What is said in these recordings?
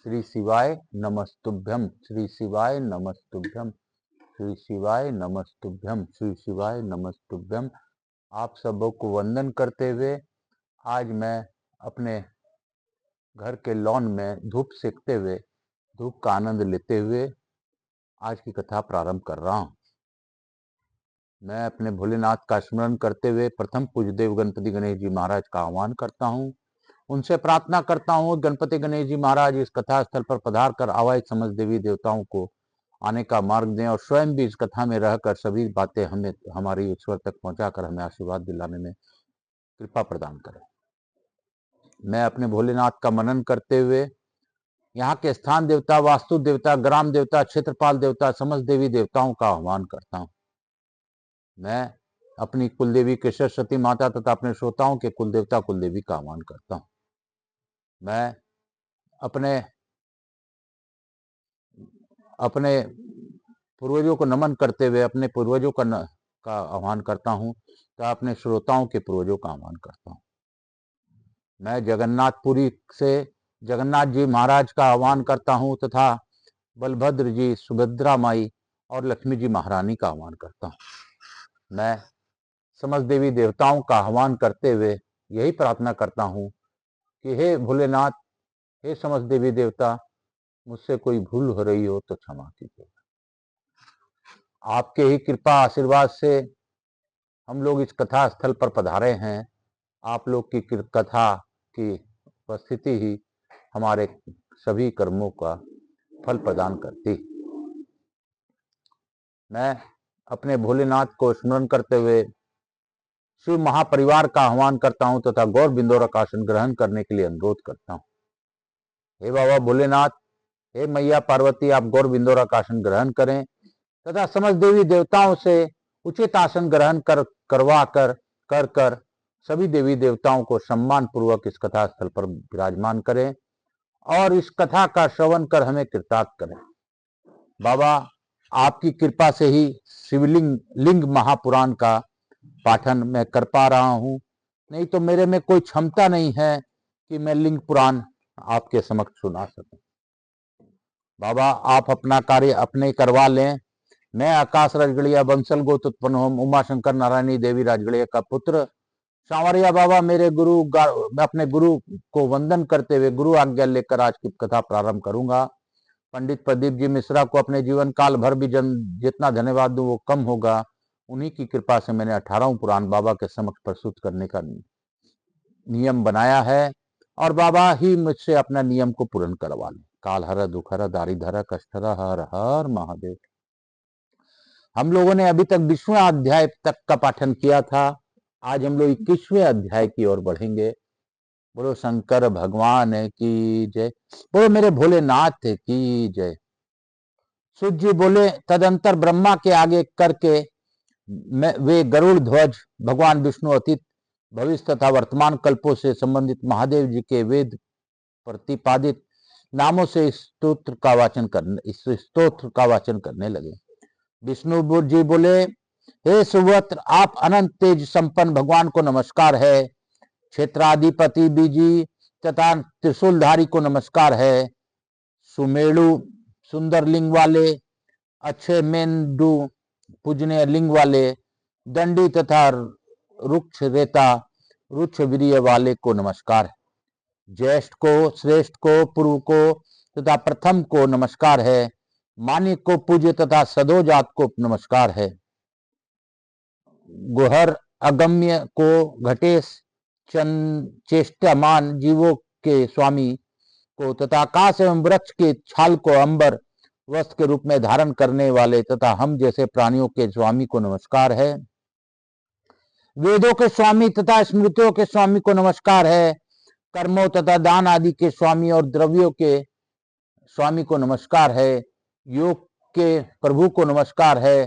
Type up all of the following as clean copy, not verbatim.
श्री शिवाय नमस्तुभ्यम, श्री शिवाय नमस्तुभ्यम, श्री शिवाय नमस्तुभ्यम, श्री शिवाय नमस्तुभ्यम। आप सबों को वंदन करते हुए आज मैं अपने घर के लॉन में धूप सेकते हुए, धूप का आनंद लेते हुए आज की कथा प्रारंभ कर रहा हूँ। मैं अपने भोलेनाथ का स्मरण करते हुए प्रथम पूज्यदेव गणपति गणेश जी महाराज का आह्वान करता हूँ। उनसे प्रार्थना करता हूँ गणपति गणेश जी महाराज इस कथा स्थल पर पधार कर आवाज समझ देवी देवताओं को आने का मार्ग दें और स्वयं भी इस कथा में रहकर सभी बातें हमें हमारी ईश्वर तक पहुंचाकर हमें आशीर्वाद दिलाने में कृपा प्रदान करें। मैं अपने भोलेनाथ का मनन करते हुए यहाँ के स्थान देवता, वास्तु देवता, ग्राम देवता, क्षेत्रपाल देवता, समस्त देवी देवताओं का आह्वान करता हूँ। मैं अपनी कुलदेवी केशर सती माता तथा अपने श्रोताओं के कुलदेवता कुलदेवी का आह्वान करता हूँ। मैं अपने पूर्वजों को नमन करते हुए अपने पूर्वजों का आह्वान करता हूँ तथा अपने श्रोताओं के पूर्वजों का आह्वान करता हूँ। मैं जगन्नाथपुरी से जगन्नाथ जी महाराज का आह्वान करता हूँ तथा बलभद्र जी, सुभद्रा माई और लक्ष्मी जी महारानी का आह्वान करता हूँ। मैं समस्त देवी देवताओं का आह्वान करते हुए यही प्रार्थना करता हूँ कि हे भोलेनाथ, हे समस्त देवी देवता, मुझसे कोई भूल हो रही हो तो क्षमा कीजिए। आपके ही कृपा आशीर्वाद से हम लोग इस कथा स्थल पर पधारे हैं। आप लोग की कथा की उपस्थिति ही हमारे सभी कर्मों का फल प्रदान करती। मैं अपने भोलेनाथ को स्मरण करते हुए शिव महापरिवार का आह्वान करता हूं तथा गौर बिंदोर का आसन ग्रहण करने के लिए अनुरोध करता हूं। हे बाबा भोलेनाथ, हे मैया पार्वती, आप गौर बिंदोर का आसन ग्रहण करें तथा समस्त देवी देवताओं से उचित आसन ग्रहण करवा कर सभी देवी देवताओं को सम्मान पूर्वक इस कथा स्थल पर विराजमान करें और इस कथा का श्रवण कर हमें कृतार्थ करें। बाबा, आपकी कृपा से ही लिंग महापुराण का पाठन मैं कर पा रहा हूं, नहीं तो मेरे में कोई क्षमता नहीं है कि मैं लिंग पुराण आपके समक्ष सुना सकूं। बाबा, आप अपना कार्य अपने करवा लें। मैं आकाश राजगढ़िया बंसल गोत उत्पन्न होम उमा शंकर नारायणी देवी राजगढ़िया का पुत्र सांवरिया बाबा मेरे गुरु, मैं अपने गुरु को वंदन करते हुए गुरु आज्ञा लेकर आज की कथा प्रारंभ करूंगा। पंडित प्रदीप जी मिश्रा को अपने जीवन काल भर भी जितना धन्यवाद दूं वो कम होगा। उन्हीं की कृपा से मैंने 18वां पुराण बाबा के समक्ष प्रस्तुत करने का नियम बनाया है और बाबा ही मुझसे अपना नियम को पूर्ण करवा लें। काल हर, दुख हर, दारिधर, कष्ट हर, हर महादेव। हम लोगों ने अभी तक 20वें अध्याय तक का पाठन किया था। आज हम लोग 21वें अध्याय की ओर बढ़ेंगे। बोलो शंकर भगवान की जय, बोलो मेरे भोलेनाथ की जय। सूत जी बोले, तदंतर ब्रह्मा के आगे करके वे गरुड़ ध्वज भगवान विष्णु अतीत भविष्य तथा वर्तमान कल्पों से संबंधित महादेव जी के वेद प्रतिपादित नामों से इस स्तोत्र का वाचन करने लगे। विष्णु जी बोले, हे सुवत्र, आप अनंत तेज संपन्न भगवान को नमस्कार है। क्षेत्राधिपति बीजी तथा त्रिशूलधारी को नमस्कार है। सुमेरु सुंदर लिंग वाले, अच्छे मेंदु पूजनीय लिंग वाले, दंडी तथा रुक्ष रेता रुक्ष वीर्य वाले को नमस्कार है। ज्येष्ठ को, श्रेष्ठ को, पूर्व को तथा प्रथम को नमस्कार है। मान्य को पूज्य तथा सदोजात को नमस्कार है। गुहर अगम्य को, घटेश चेष्टमान जीवों के स्वामी को तथा आकाश एवं वृक्ष के छाल को अंबर वस्त्र के रूप में धारण करने वाले तथा हम जैसे प्राणियों के स्वामी को नमस्कार है। वेदों के स्वामी तथा स्मृतियों के स्वामी को नमस्कार है। कर्मों तथा दान आदि के स्वामी और द्रव्यों के स्वामी को नमस्कार है। योग के प्रभु को नमस्कार है।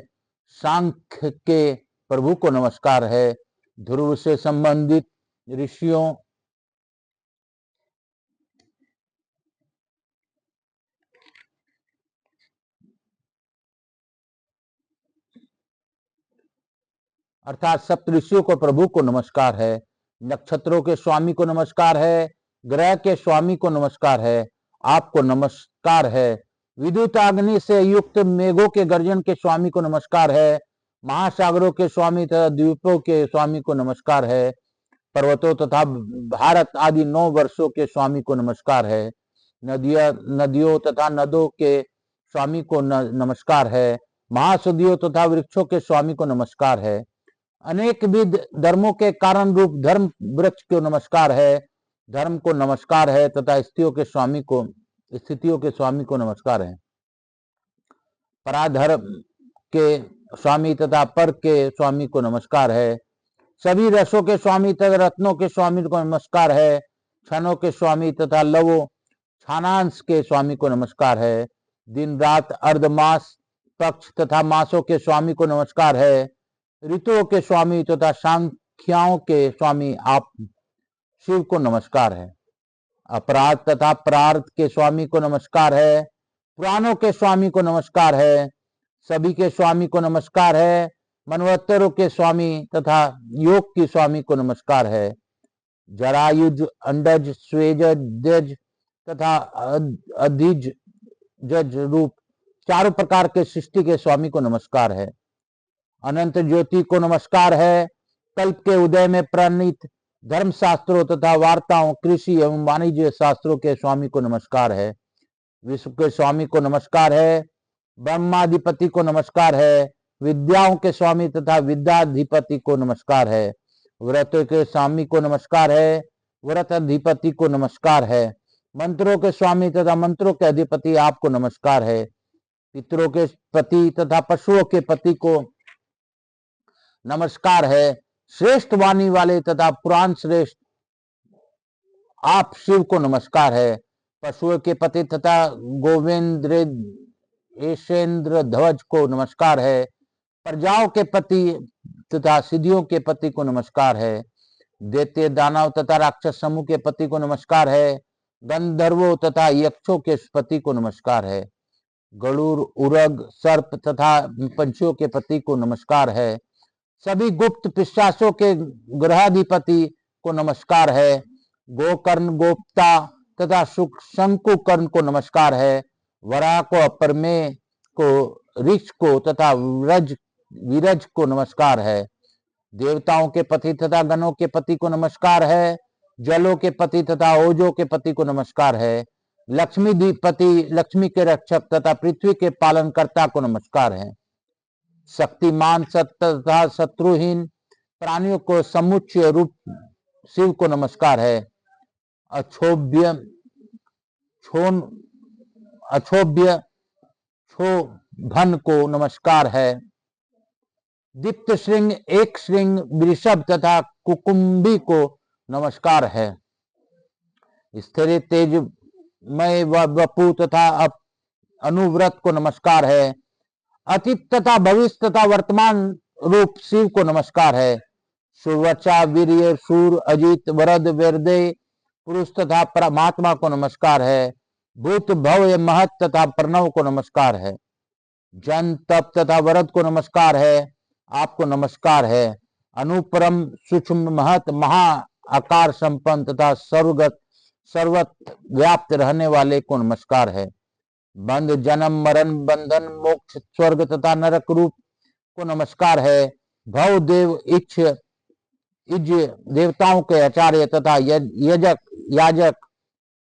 सांख्य के प्रभु को नमस्कार है। ध्रुव से संबंधित ऋषियों अर्थात सप्तऋषियों को प्रभु को नमस्कार है। नक्षत्रों के स्वामी को नमस्कार है। ग्रह के स्वामी को नमस्कार है आपको नमस्कार है। विद्युत अग्नि से युक्त मेघों के गर्जन के स्वामी को नमस्कार है। महासागरों के स्वामी तथा द्वीपों के स्वामी को नमस्कार है। पर्वतों तथा भारत आदि 9 वर्षों के स्वामी को नमस्कार है। नदियों तथा नदों के स्वामी को नमस्कार है। महासुदियों तथा वृक्षों के स्वामी को नमस्कार है। अनेक विध धर्मों के कारण रूप धर्म वृक्ष को नमस्कार है। धर्म को नमस्कार है तथा स्थितियों के स्वामी को नमस्कार है। पराधर्म के स्वामी तथा पर के स्वामी को नमस्कार है। सभी रसों के स्वामी तथा रत्नों के स्वामी को नमस्कार है। क्षणों के स्वामी तथा लवों क्षाणांश के स्वामी को नमस्कार है। दिन रात अर्धमास पक्ष तथा मासों के स्वामी को नमस्कार है। ऋतुओं के स्वामी तथा संख्याओं के स्वामी आप शिव को नमस्कार है। अपराध तथा प्रार्थ के स्वामी को नमस्कार है। पुराणों के स्वामी को नमस्कार है। सभी के स्वामी को नमस्कार है। मनवत्तरों के स्वामी तथा योग के स्वामी को नमस्कार है। जरायुज अंडज स्वेज दज तथा अधिज जज रूप चारों प्रकार के सृष्टि के स्वामी को नमस्कार है। अनंत ज्योति को नमस्कार है। कल्प के उदय में प्रणीत धर्म शास्त्रों तथा वार्ताओं कृषि एवं वाणिज्य शास्त्रों के स्वामी को नमस्कार है। विश्व के स्वामी को नमस्कार है। ब्रह्माधिपति को नमस्कार है। विद्याओं के स्वामी तथा विद्याधिपति को नमस्कार है। व्रतों के स्वामी को नमस्कार है। व्रत अधिपति को नमस्कार है। मंत्रों के स्वामी तथा मंत्रों के अधिपति आपको नमस्कार है। पितरों के पति तथा पशुओं के पति को नमस्कार है। श्रेष्ठ वाणी वाले तथा पुराण श्रेष्ठ आप शिव को नमस्कार है। पशुओं के पति तथा गोविंद्र ऐशेंद्र ध्वज को नमस्कार है। प्रजाओं के पति तथा सिद्धियों के पति को नमस्कार है। दैत्य दानव तथा राक्षस समूह के पति को नमस्कार है। गंधर्वों तथा यक्षों के पति को नमस्कार है। गरुड़ उरग सर्प तथा पंछियों के पति को नमस्कार है। सभी गुप्त पिशाचों के ग्रहाधिपति को नमस्कार है। गोकर्ण गोप्ता तथा शंकु कर्ण को नमस्कार है। वरा को अपरमेय को ऋक्ष को तथा विरज को नमस्कार है। देवताओं के पति तथा गणों के पति को नमस्कार है। जलों के पति तथा ओजों के पति को नमस्कार है। लक्ष्मीधिपति लक्ष्मी के रक्षक तथा पृथ्वी के पालनकर्ता को नमस्कार है। शक्तिमान तथा शत्रुहीन प्राणियों को समुच्चय रूप शिव को नमस्कार है। अक्षोभ्य क्षोभन को नमस्कार है। दीप्त श्रृंग एक श्रृंग वृषभ तथा कुकुम्भी को नमस्कार है। स्थिर तेजमय वपु तथा अनुव्रत को नमस्कार है। अतीत तथा भविष्य तथा वर्तमान रूप शिव को नमस्कार है। सुवचा वीर्य सूर अजित वरद वेरदे पुरुष तथा परमात्मा को नमस्कार है। भूत भव्य महत तथा प्रणव को नमस्कार है। जन तप तथा वरद को नमस्कार है। आपको नमस्कार है। अनुपरम सूक्ष्म महत महा आकार संपन्न तथा सर्वत्र व्याप्त रहने वाले को नमस्कार है। बंध जन्म मरण बंधन मोक्ष स्वर्ग तथा नरक रूप को नमस्कार है। भव देव इच्छ देवताओं के आचार्य तथा याजक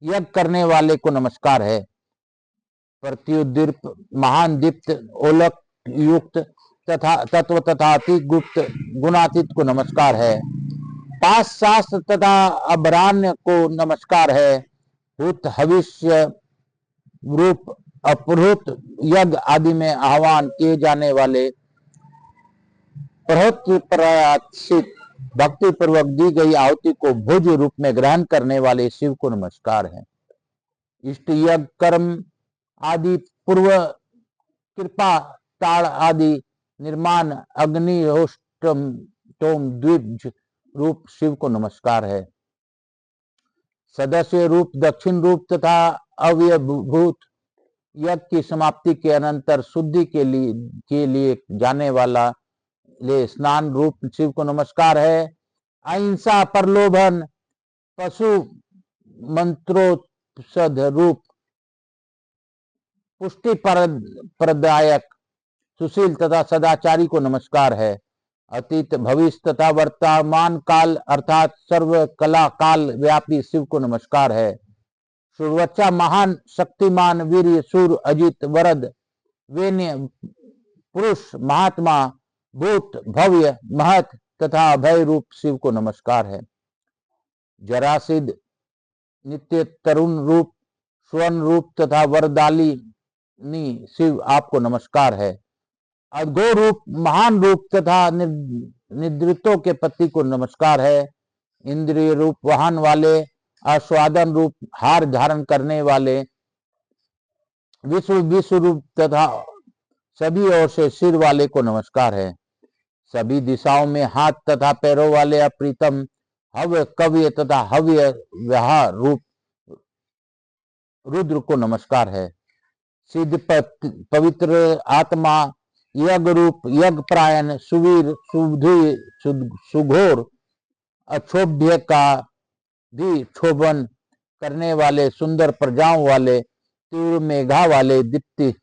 यज्ञ करने वाले को नमस्कार है। प्रत्युदीप महान दीप्त ओलक युक्त तथा तत्व तथा अति गुप्त गुणातीत को नमस्कार है। पास शास्त्र तथा अभ्रान्य को नमस्कार है। भूत हविष्य रूप अपहृत यज्ञ आदि में आह्वान किए जाने वाले प्रयाचित भक्ति पूर्वक दी गई आहुति को भोज रूप में ग्रहण करने वाले शिव को नमस्कार है। इष्ट यज्ञ कर्म आदि पूर्व कृपा ताड़ आदि निर्माण अग्निहोष्टम द्विज रूप शिव को नमस्कार है। सदस्य रूप दक्षिण रूप तथा अव्यभूत यज्ञ की समाप्ति के अनंतर शुद्धि के लिए जाने वाला ले स्नान रूप शिव को नमस्कार है। अहिंसा प्रलोभन पशु मंत्रोत्सद रूप पुष्टि प्रदायक, सुशील तथा सदाचारी को नमस्कार है। अतीत, भविष्य तथा वर्तमान काल अर्थात सर्व कला काल व्यापी शिव को नमस्कार है। सुरवच्चा, महान, शक्तिमान, वीर, सूर, अजित, वरद, वेन्य, पुरुष, महात्मा, भूत, भव्य, महत तथा अभय रूप शिव को नमस्कार है। जरासिद्ध, नित्य तरुण रूप, स्वर्ण रूप तथा वरदालिनी शिव आपको नमस्कार है। अघोर रूप, महान रूप तथा निद्रितों के पति को नमस्कार है। इंद्रिय रूप, वाहन वाले, आस्वादन रूप, हार धारण करने वाले, विश्व रूप तथा सभी ओर से सिर वाले को नमस्कार है। सभी दिशाओं में हाथ तथा पैरों वाले अप्रीतम, हव्य, कव्य तथा हव्य विहार रूप रुद्र को नमस्कार है। सिद्ध, पवित्र आत्मा, यज्ञ रूप, यज्ञ प्रायण, सुवीर, सुघोर, अक्षोभ्य का भी क्षोभन करने वाले, सुंदर प्रजाओं वाले, तीव्र मेघा वाले, दीप्ति,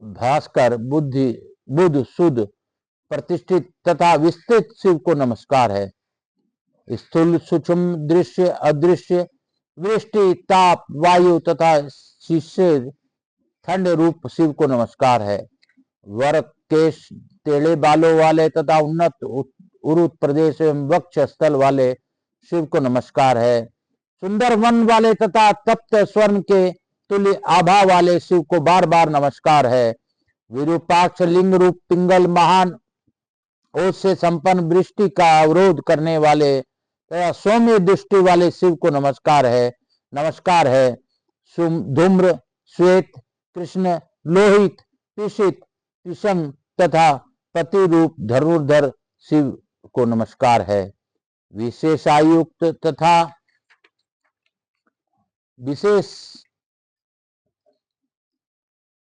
भास्कर, बुद्ध, शुद्ध, प्रतिष्ठित तथा विस्तृत शिव को नमस्कार है। स्थूल, सूक्ष्म, दृश्य, अदृश्य, वृष्टि, ताप, वायु तथा शीशे, ठंड रूप शिव को नमस्कार है। वर, केश, टेढ़े बालों वाले तथा उन्नत उरुत प्रदेश एवं वक्ष स्थल वाले शिव को नमस्कार है। सुंदर वन वाले तथा तप्त स्वर्ण के तुल्य आभा वाले शिव को बार बार नमस्कार है। विरूपाक्ष, लिंग रूप, पिंगल, महान ओज से संपन्न, वृष्टि का अवरोध करने वाले तथा सौम्य दृष्टि वाले शिव को नमस्कार है। धूम्र, श्वेत, कृष्ण, लोहित, पिशित, पिशम तथा पति रूप धनुर्धर शिव को नमस्कार है। विशेषायुक्त तथा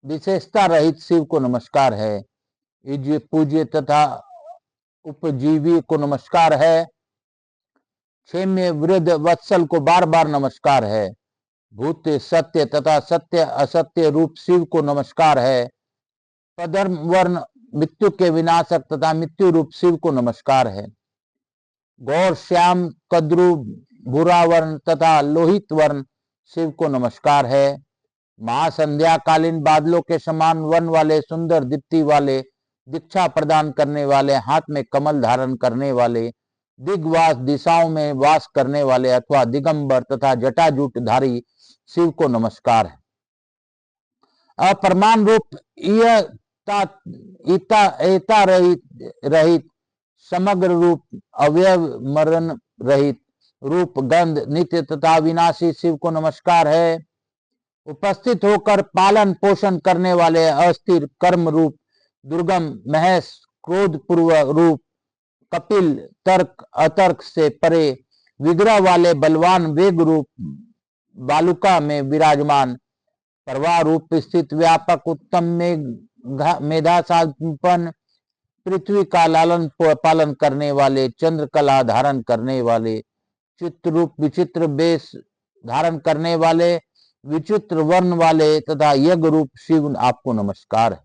विशेषता रहित शिव को नमस्कार है। इज्य, पूज्य तथा उपजीवी को नमस्कार है। क्षेम्य, वृद्ध, वत्सल को बार बार नमस्कार है। भूत, सत्य तथा सत्य असत्य रूप शिव को नमस्कार है। पधर्म, वर्ण, मृत्यु के विनाशक तथा मृत्यु रूप शिव को नमस्कार है। गौर, श्याम, कद्रु, भूरा वर्ण तथा लोहित वर्ण शिव को नमस्कार है। महासंध्याकालीन बादलों के समान वन वाले, सुंदर दीप्ति वाले, दीक्षा प्रदान करने वाले, हाथ में कमल धारण करने वाले, दिग्वास, दिशाओं में वास करने वाले अथवा दिगंबर तथा जटाजूटधारी शिव को नमस्कार है। अप्रमाण रूप, एता रहित, समग्र रूप, अवयव मरण रहित रूप, गंध, नित्य तथा विनाशी शिव को नमस्कार है। उपस्थित होकर पालन पोषण करने वाले अस्थिर कर्म रूप, दुर्गम, महेश, क्रोध पूर्व रूप, कपिल, तर्क अतर्क से परे, विग्रह वाले बलवान वेग रूप, बालुका में विराजमान, प्रवाह रूप स्थित, व्यापक, उत्तम मेधा संपन्न, पृथ्वी का लालन पालन करने वाले, चंद्र कला धारण करने वाले, चित्र रूप, विचित्र वेश धारण करने वाले, विचित्र वर्ण वाले तथा यज्ञ रूप शिव आपको नमस्कार है।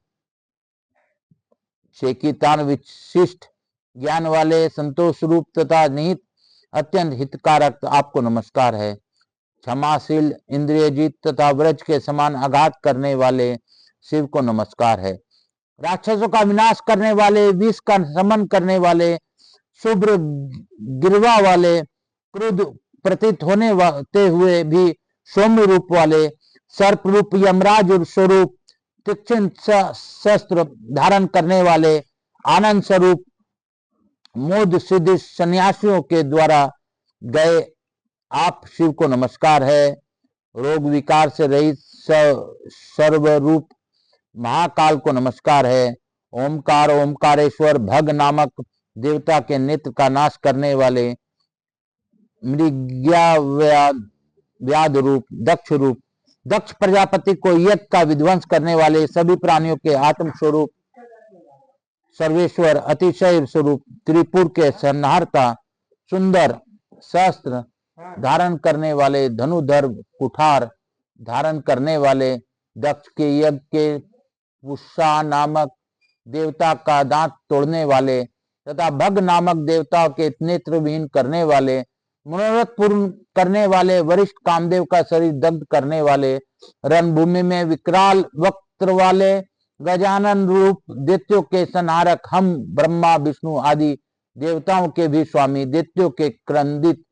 शेकितान, विशिष्ट ज्ञान वाले, संतोष रूप तथा निहित अत्यंत हितकारक आपको नमस्कार है। क्षमाशील, इंद्रियजीत तथा व्रज के समान आघात करने वाले शिव को नमस्कार है। राक्षसों का विनाश करने वाले, विष का शमन करने वाले, शुभ्र गिरवा वाले, क्रुद्ध प्रतीत होते हुए भी सौम्य रूप वाले, सर्प रूप, यमराज स्वरूप, तीक्ष्ण शस्त्र धारण करने वाले, आनंद स्वरूप, मोद सिद्ध सन्यासियों के द्वारा गए आप शिव को नमस्कार है। रोग विकार से रहित सर्वरूप महाकाल को नमस्कार है। ओमकार, ओमकारेश्वर, भग नामक देवता के नेत्र का नाश करने वाले, मृग्याव्याध रूप, दक्ष रूप, दक्ष प्रजापति को यज्ञ का विध्वंस करने वाले, सभी प्राणियों के आत्म स्वरूप सर्वेश्वर, अतिशय स्वरूप, त्रिपुर के संहारता, सुंदर, शस्त्र धारण करने वाले, धनुधर, कुठार धारण करने वाले, दक्ष के यज्ञ के पुष्या नामक देवता का दांत तोड़ने वाले तथा भग नामक देवता के नेत्र विहीन करने वाले, मनोरथ पूर्ण करने वाले, वरिष्ठ कामदेव का शरीर दग्ध करने वाले, रणभूमि में विकराल वक्त्र वाले, गजानन रूप दैत्यों के संहारक, हम ब्रह्मा विष्णु आदि देवताओं के भी स्वामी, दैत्यों के क्रंदित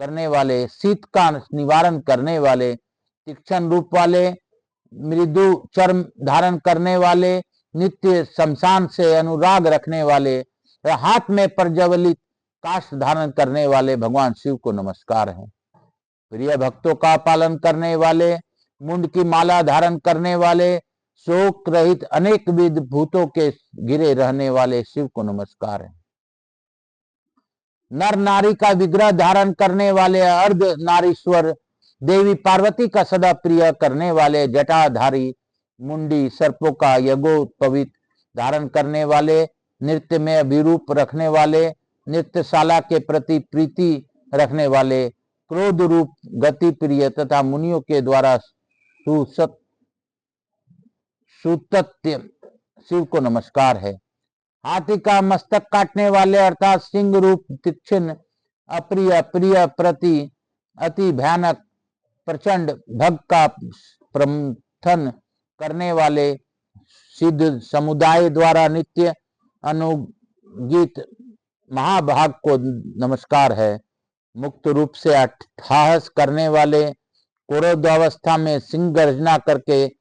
करने वाले, शीत का निवारण करने वाले, तीक्ष्ण रूप वाले, मृदु चर्म धारण करने वाले, नित्य शमशान से अनुराग रखने वाले, हाथ में प्रज्वलित काष्ठ धारण करने वाले भगवान शिव को नमस्कार है। प्रिय भक्तों का पालन करने वाले, मुंड की माला धारण करने वाले, शोक रहित अनेक विध भूतों के घिरे रहने वाले शिव को नमस्कार है। नर नारी का विग्रह धारण करने वाले, अर्ध नारीश्वर देवी पार्वती का सदा प्रिय करने वाले, जटाधारी मुंडी सर्पों का यज्ञोपवीत धारण करने वाले, नृत्य में अभिरूप रखने वाले, नृत्यशाला के प्रति प्रीति रखने वाले, क्रोध रूप गति प्रिय तथा मुनियों के द्वारा सुतत्य शिव को नमस्कार है। हाथी का मस्तक काटने वाले अर्थात सिंह रूप तीक्ष्ण अप्रिय प्रिय प्रति अति भयानक प्रचंड भग का प्रमथन करने वाले, सिद्ध समुदाय द्वारा नित्य अनुगीत महाभाग को नमस्कार है। मुक्त रूप से अट्ठहास करने वाले, क्रोधावस्था में सिंह गर्जना करके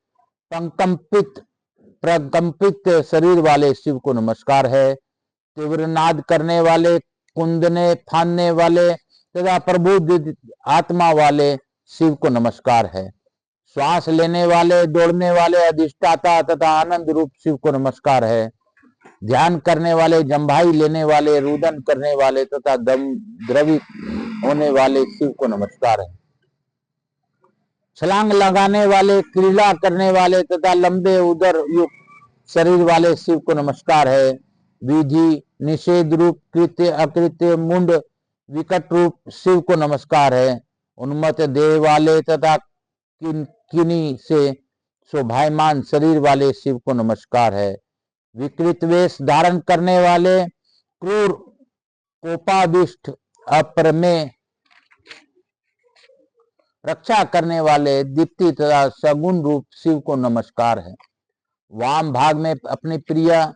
प्रकंपित शरीर वाले शिव को नमस्कार है। तीव्र नाद करने वाले, कुंदने फानने वाले तथा प्रबुद्ध आत्मा वाले शिव को नमस्कार है। श्वास लेने वाले, दौड़ने वाले, अधिष्ठाता तथा आनंद रूप शिव को नमस्कार है। ध्यान करने वाले, जम्भाई लेने वाले, रुदन करने वाले तथा द्रवित होने वाले शिव को नमस्कार है। छलांग लगाने वाले, क्रीड़ा करने वाले तथा लंबे उदर युक्त शरीर वाले शिव को नमस्कार है। विधि निषेध रूप कृत्य अकृत्य मुंड विकट रूप शिव को नमस्कार है। उन्मत्त देह वाले तथा किनी से शोभायमान शरीर वाले शिव को नमस्कार है। विकृत वेश धारण करने वाले, क्रूर कोपादिष्ट अप्रमेय रक्षा करने वाले, दीप्ति तथा सगुण रूप शिव को नमस्कार है। वाम भाग में अपनी प्रिय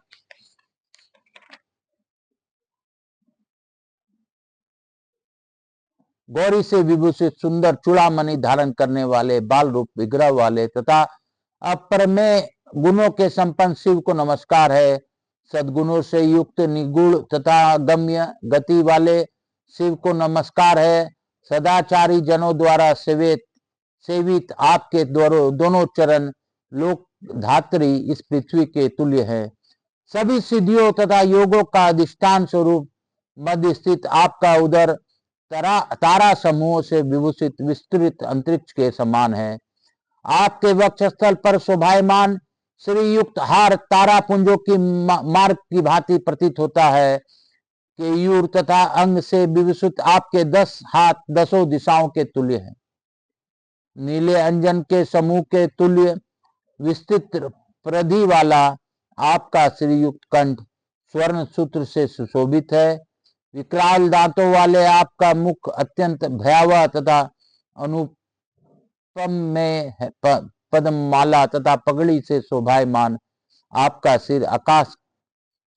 गौरी से विभूषित सुंदर चूड़ामणि धारण करने वाले, बाल रूप विग्रह वाले तथा अप्रमेय गुणों के संपन्न शिव को नमस्कार है। सद्गुणों से युक्त निगुण तथा गम्य गति वाले शिव को नमस्कार है। सदाचारी जनों द्वारा सेवित आपके दोनों चरण लोक धात्री इस पृथ्वी के तुल्य है। सभी सिद्धियों तथा योगों का अधिष्ठान स्वरूप मध्य स्थित आपका उदर तारा समूहों से विभूषित विस्तृत अंतरिक्ष के समान है। आपके वक्षस्थल पर शोभायमान श्रीयुक्त हार तारा पुंजों की मार्ग की भांति प्रतीत होता है। केयूर तथा अंग से विभूषित आपके 10 हाथ 10 दिशाओं के तुल्य है। नीले अंजन के समूह के तुल्य विस्तृत प्रधि वाला आपका श्रीयुक्त कंठ स्वर्ण सूत्र से सुशोभित है। विकराल दांतों वाले आपका मुख अत्यंत भयावह तथा अनुपम में है। पद्ममाला तथा पगड़ी से शोभायमान आपका सिर आकाश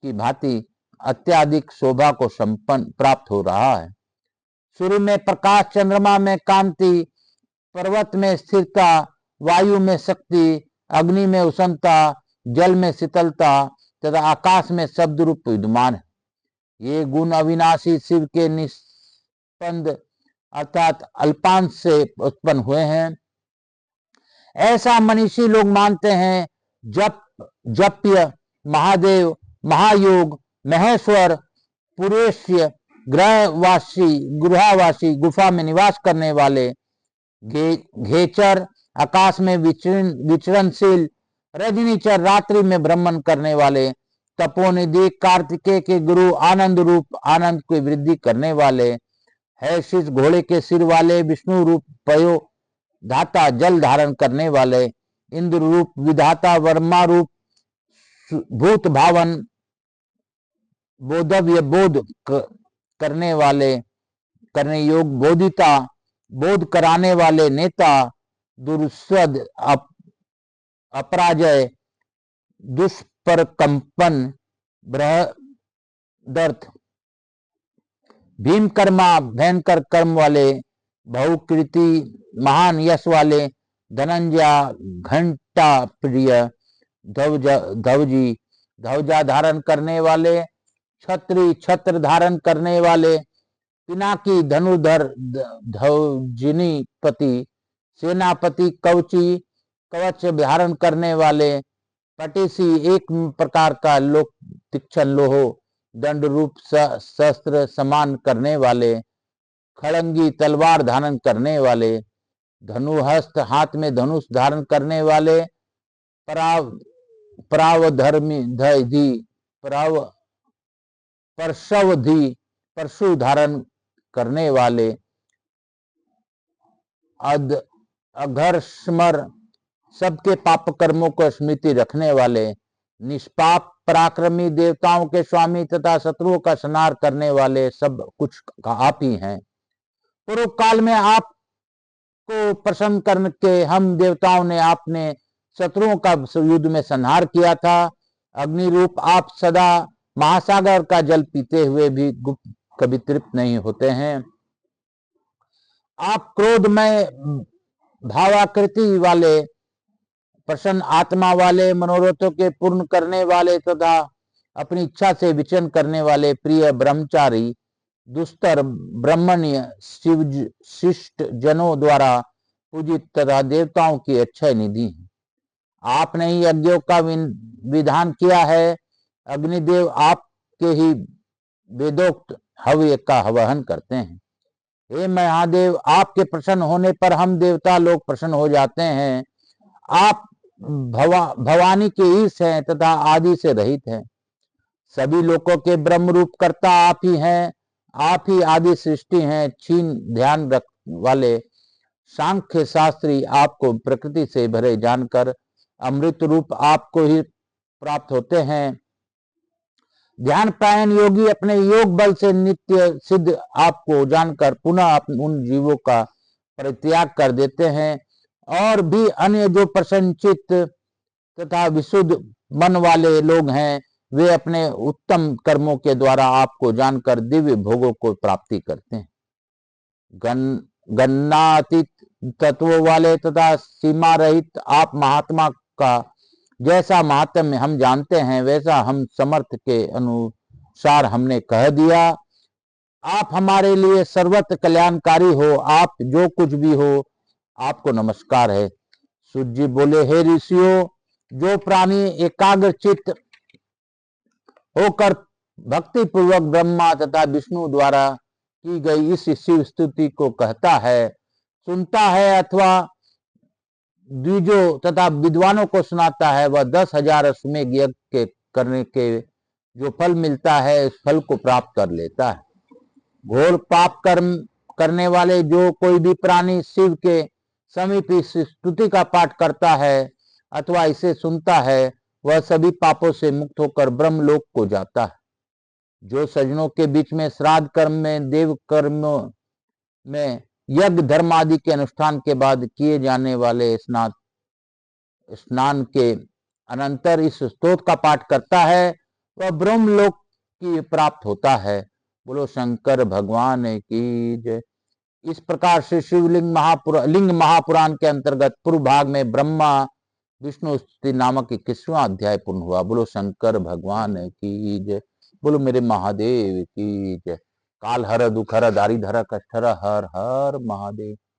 की भांति अत्याधिक शोभा को संपन्न प्राप्त हो रहा है। सूर्य में प्रकाश, चंद्रमा में कांति, पर्वत में स्थिरता, वायु में शक्ति, अग्नि में उष्णता, जल में शीतलता तथा आकाश में शब्द रूप विद्यमान है। ये गुण अविनाशी शिव के निस्पंद अर्थात अल्पांश से उत्पन्न हुए हैं। ऐसा मनीषी लोग मानते हैं। जप्य महादेव, महायोग, महेश्वर, पुरेश्य, गुहावासी, गुफा में निवास करने वाले, घेचर, आकाश में विचरणशील, रजनीचर, रात्रि में भ्रमण करने वाले, तपोनिधि, कार्तिकेय के गुरु, आनंद रूप आनंद की वृद्धि करने वाले, है शीश घोड़े के सिर वाले, विष्णु रूप पयो धाता, जल धारण करने वाले, इंद्र रूप विधाता, वर्मा रूप भूत भावन, बोधव्य बोध करने वाले, करने योग बोधिता, बोध कराने वाले नेता, दुर्सद अपराजय, दुष्परकंपन, बृहदर्थ, भीमकर्मा भयंकर कर्म वाले, बहुकृति महान यश वाले, धनंजय घंटा प्रिय, धवजी ध्वजा धारण करने वाले, छत्री छत्र धारण करने वाले, पिनाकी धनुर्धर ध्वजिनी पति, सेनापति कवची कवच धारण करने वाले, पटेसी एक प्रकार का लोक तीक्ष्ण लोहो दंड रूप शस्त्र समान करने वाले, खड़ंगी तलवार धारण करने वाले, धनुहस्त हाथ में धनुष धारण करने वाले, परावधर्मी परशवधि परशु धारण करने वाले, अघर्षमर सबके पाप कर्मों को स्मृति रखने वाले, निष्पाप पराक्रमी देवताओं के स्वामी तथा शत्रुओं का संहार करने वाले, सब कुछ आप ही हैं। पूर्व काल में आपको प्रसन्न करके हम देवताओं ने आपने शत्रुओं का युद्ध में संहार किया था। अग्नि रूप आप सदा महासागर का जल पीते हुए भी गुप्त कभी तृप्त नहीं होते हैं। आप क्रोधमय भावाकृति वाले, प्रसन्न आत्मा वाले, मनोरथों के पूर्ण करने वाले तथा अपनी इच्छा से विचरण करने वाले, प्रिय ब्रह्मचारी, दुस्तर ब्रह्मण्य, शिष्ट जनों द्वारा पूजित तथा देवताओं की अक्षय निधि है। आपने ही यज्ञों का विधान किया है। अग्निदेव आपके ही वेदोक्त हव्य का वहन करते हैं। हे महादेव, आपके प्रसन्न होने पर हम देवता लोग प्रसन्न हो जाते हैं। आप भवानी के ईश हैं तथा आदि से रहित हैं। सभी लोगों के ब्रह्म रूप कर्ता आप ही हैं। आप ही आदि सृष्टि हैं। छीन ध्यान रख वाले सांख्य शास्त्री आपको प्रकृति से भरे जानकर अमृत रूप आपको ही प्राप्त होते हैं। ध्यान प्रायण योगी अपने योग बल से नित्य सिद्ध आपको जानकर पुनः उन जीवों का परित्याग कर देते हैं। और भी अन्य जो प्रसन्नचित्त तथा विशुद्ध मन वाले लोग हैं, वे अपने उत्तम कर्मों के द्वारा आपको जानकर दिव्य भोगों को प्राप्ति करते हैं। गन्नातीत तत्वों वाले तथा सीमा रहित आप महात्मा का जैसा महात्म्य हम जानते हैं, वैसा हम समर्थ के अनुसार हमने कह दिया। आप हमारे लिए सर्वत्र कल्याणकारी हो। आप जो कुछ भी हो, आपको नमस्कार है। सूत जी बोले, हे ऋषियों, जो प्राणी एकाग्र चित्त होकर भक्ति पूर्वक ब्रह्मा तथा विष्णु द्वारा की गई इस शिव स्तुति को कहता है, सुनता है अथवा द्विजों तथा विद्वानों को सुनाता है, वह 10,000 अश्वमेध यज्ञ के करने के जो फल मिलता है, इस फल को प्राप्त कर लेता है। घोर पाप कर्म करने वाले जो कोई भी प्राणी शिव के समीप इस स्तुति का पाठ करता है अथवा इसे सुनता है, वह सभी पापों से मुक्त होकर ब्रह्मलोक को जाता है। जो सज्जनों के बीच में श्राद्ध कर्म में, देव कर्म में, यज्ञ धर्म आदि के अनुष्ठान के बाद किए जाने वाले स्नान के अनंतर इस स्तोत्र का पाठ करता है, वह ब्रह्मलोक की प्राप्त होता है। बोलो शंकर भगवान की जय। इस प्रकार से शिवलिंग लिंग महापुराण के अंतर्गत पूर्व भाग में ब्रह्मा विष्णु स्तुति नामक 21वां अध्याय पूर्ण हुआ। बोलो शंकर भगवान की जय। बोलो मेरे महादेव की जय। काल हर दुख हर दारिद्र हर कष्ट हर हर हर महादेव।